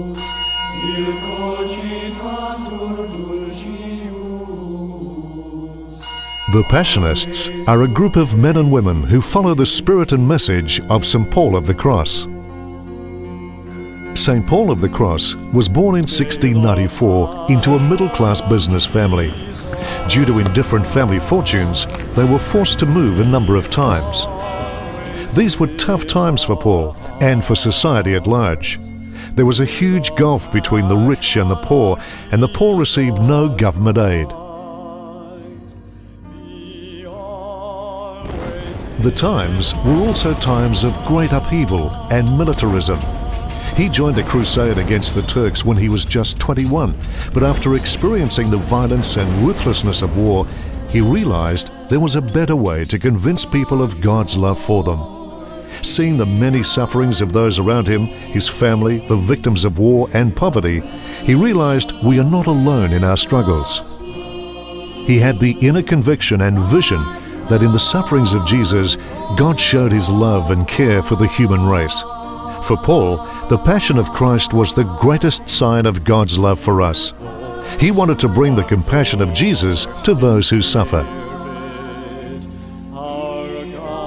Il cogitatur dulcius. The Passionists are a group of men and women who follow the spirit and message of St. Paul of the Cross. St. Paul of the Cross was born in 1694 into a middle-class business family. Due to indifferent family fortunes, they were forced to move a number of times. These were tough times for Paul and for society at large. There was a huge gulf between the rich and the poor poor received no government aid. The times were also times of great upheaval and militarism. He joined a crusade against the Turks when he was just 21, but after experiencing the violence and ruthlessness of war, he realized there was a better way to convince people of God's love for them. Seeing the many sufferings of those around him, his family, the victims of war and poverty, he realized we are not alone in our struggles. He had the inner conviction and vision that in the sufferings of Jesus, God showed his love and care for the human race. For Paul, the Passion of Christ was the greatest sign of God's love for us. He wanted to bring the compassion of Jesus to those who suffer.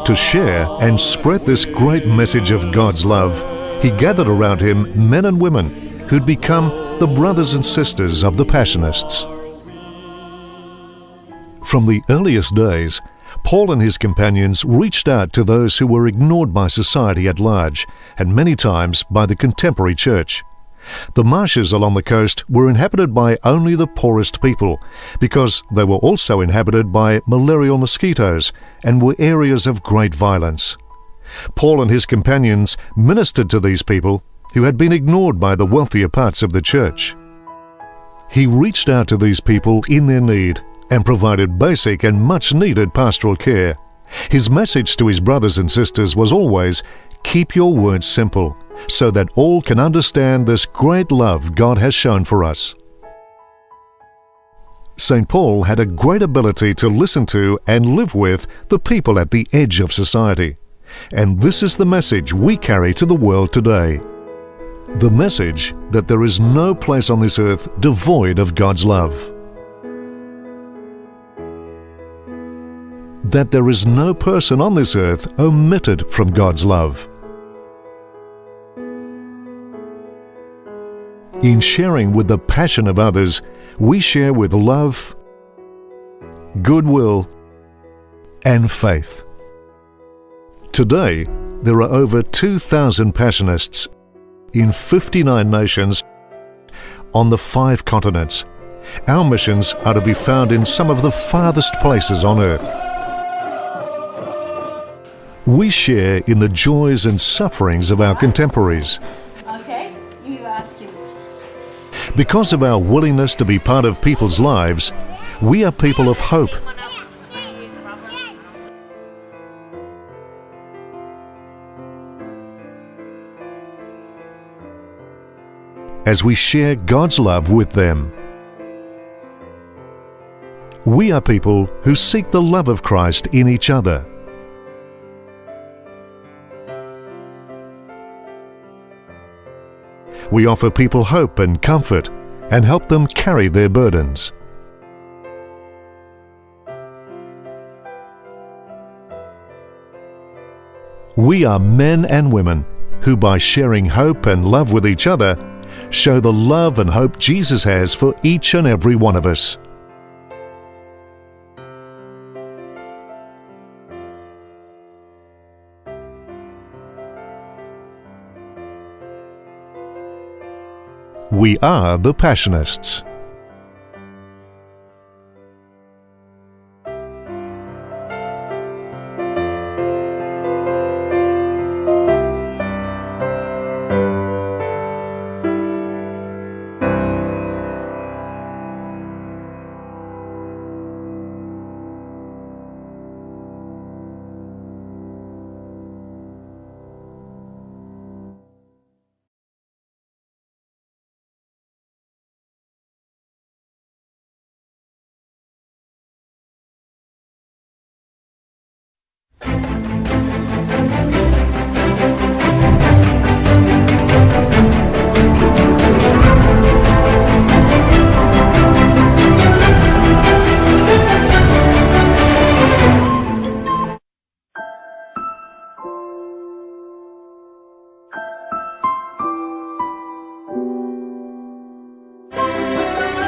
To share and spread this great message of God's love, he gathered around him men and women who'd become the brothers and sisters of the Passionists. From the earliest days, Paul and his companions reached out to those who were ignored by society at large, and many times by the contemporary church. The marshes along the coast were inhabited by only the poorest people, because they were also inhabited by malarial mosquitoes and were areas of great violence. Paul and his companions ministered to these people who had been ignored by the wealthier parts of the church. He reached out to these people in their need and provided basic and much-needed pastoral care. His message to his brothers and sisters was always, keep your words simple, so that all can understand this great love God has shown for us. St. Paul had a great ability to listen to and live with the people at the edge of society. And this is the message we carry to the world today. The message that there is no place on this earth devoid of God's love. That there is no person on this earth omitted from God's love. In sharing with the passion of others, we share with love, goodwill, and faith. Today, there are over 2,000 Passionists in 59 nations on the 5 continents. Our missions are to be found in some of the farthest places on earth. We share in the joys and sufferings of our contemporaries. Okay, you ask him. Because of our willingness to be part of people's lives, we are people of hope. As we share God's love with them. We are people who seek the love of Christ in each other. We offer people hope and comfort and help them carry their burdens. We are men and women who, by sharing hope and love with each other, show the love and hope Jesus has for each and every one of us. We are the Passionists.